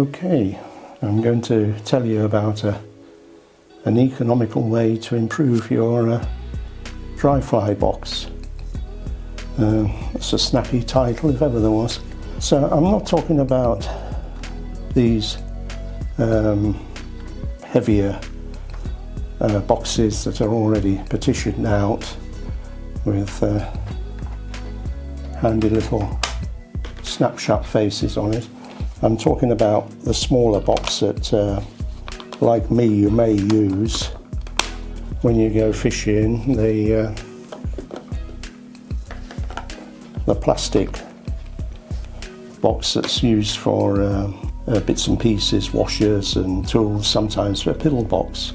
Okay, I'm going to tell you about an economical way to improve your dry fly box. It's a snappy title if ever there was. So I'm not talking about these heavier boxes that are already partitioned out with handy little snapshot faces on it. I'm talking about the smaller box that, like me, you may use when you go fishing. The plastic box that's used for bits and pieces, washers and tools, sometimes a piddle box.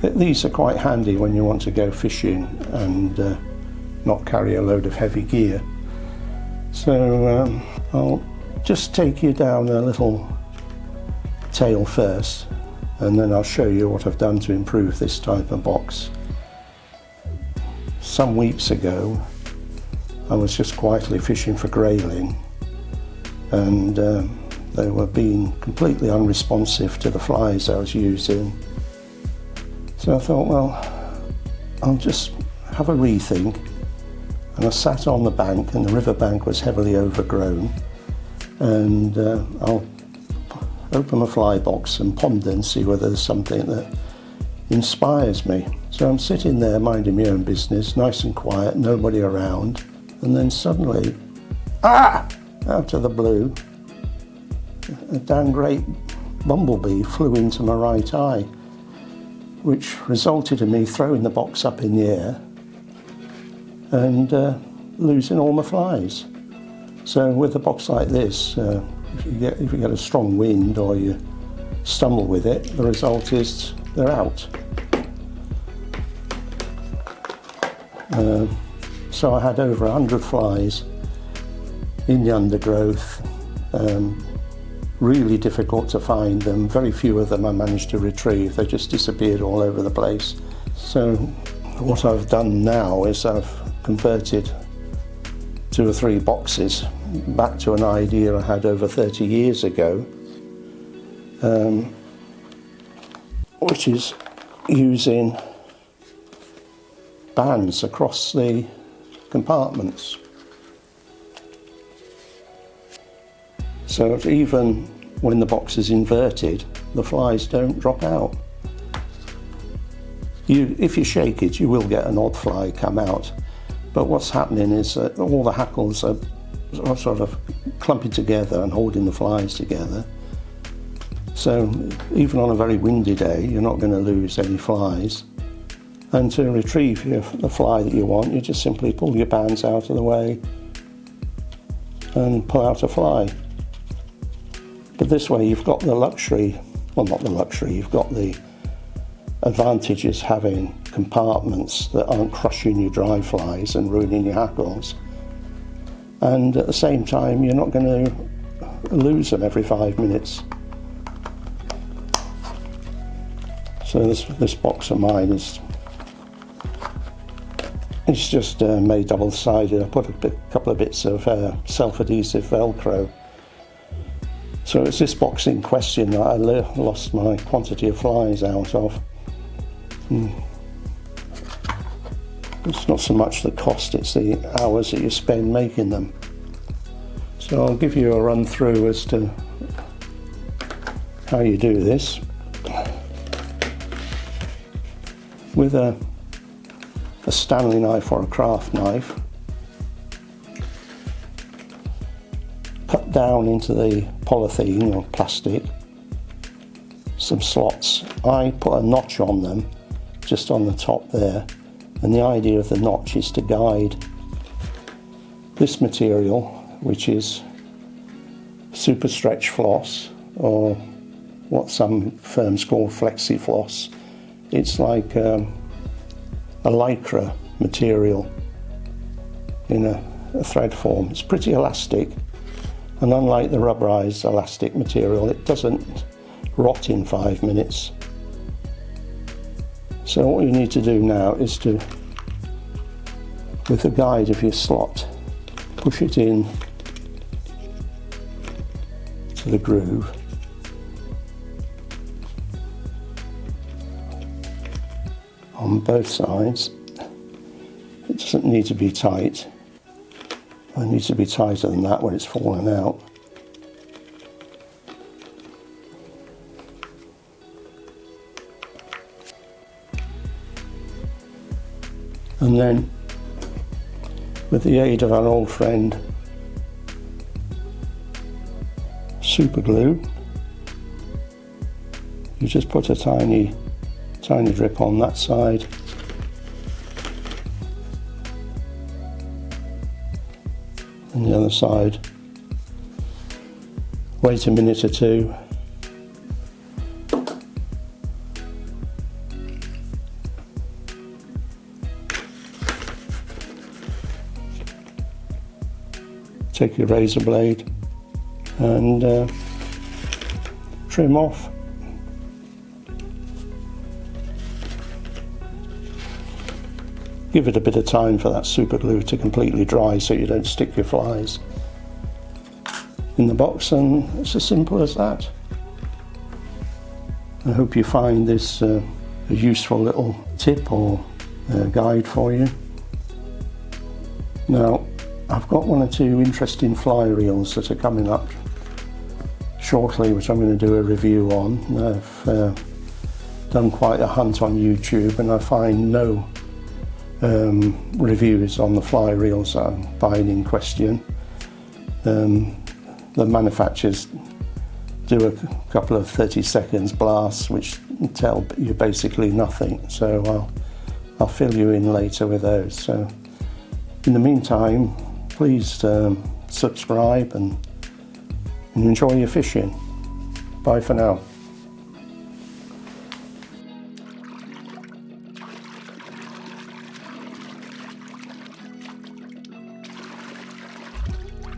These are quite handy when you want to go fishing and not carry a load of heavy gear. So I'll just take you down a little tail first, and then I'll show you what I've done to improve this type of box. Some weeks ago I was just quietly fishing for grayling, and they were being completely unresponsive to the flies I was using. So I thought, well, I'll just have a rethink, and I sat on the bank, and the river bank was heavily overgrown, and I'll open my fly box and ponder and see whether there's something that inspires me. So I'm sitting there minding my own business, nice and quiet, nobody around, and then suddenly, out of the blue, a damn great bumblebee flew into my right eye, which resulted in me throwing the box up in the air and losing all my flies. So with a box like this, if you get a strong wind or you stumble with it, the result is they're out. So I had over 100 flies in the undergrowth. Really difficult to find them. Very few of them I managed to retrieve. They just disappeared all over the place. So what I've done now is I've converted 2 or 3 boxes back to an idea I had over 30 years ago, which is using bands across the compartments. So that even when the box is inverted, the flies don't drop out. If you shake it, you will get an odd fly come out. But what's happening is that all the hackles are sort of clumping together and holding the flies together. So even on a very windy day, you're not going to lose any flies. And to retrieve the fly that you want, you just simply pull your bands out of the way and pull out a fly. But this way you've got the luxury, well, not the luxury, you've got the advantages having compartments that aren't crushing your dry flies and ruining your hackles. And at the same time, you're not going to lose them every 5 minutes. So this box of mine is just made double-sided. I put a couple of bits of self-adhesive Velcro. So it's this box in question that I lost my quantity of flies out of. It's not so much the cost, it's the hours that you spend making them. So I'll give you a run through as to how you do this. With a Stanley knife or a craft knife, cut down into the polythene or plastic some slots. I put a notch on them, just on the top there, and the idea of the notch is to guide this material, which is super stretch floss, or what some firms call flexi floss. It's like a lycra material in a thread form. It's pretty elastic, and unlike the rubberized elastic material, it doesn't rot in 5 minutes. So what you need to do now is to, with the guide of your slot, push it in to the groove on both sides. It doesn't need to be tight. It needs to be tighter than that when it's fallen out. And then, with the aid of our old friend super glue, you just put a tiny drip on that side, and the other side. Wait a minute or two, take your razor blade and trim off. Give it a bit of time for that super glue to completely dry so you don't stick your flies in the box, and it's as simple as that. I hope you find this a useful little tip or guide for you. Now, I've got one or two interesting fly reels that are coming up shortly, which I'm going to do a review on. I've done quite a hunt on YouTube, and I find no reviews on the fly reels that I'm buying in question. The manufacturers do a couple of 30 seconds blasts which tell you basically nothing, so I'll fill you in later with those. So in the meantime, please subscribe and enjoy your fishing. Bye for now.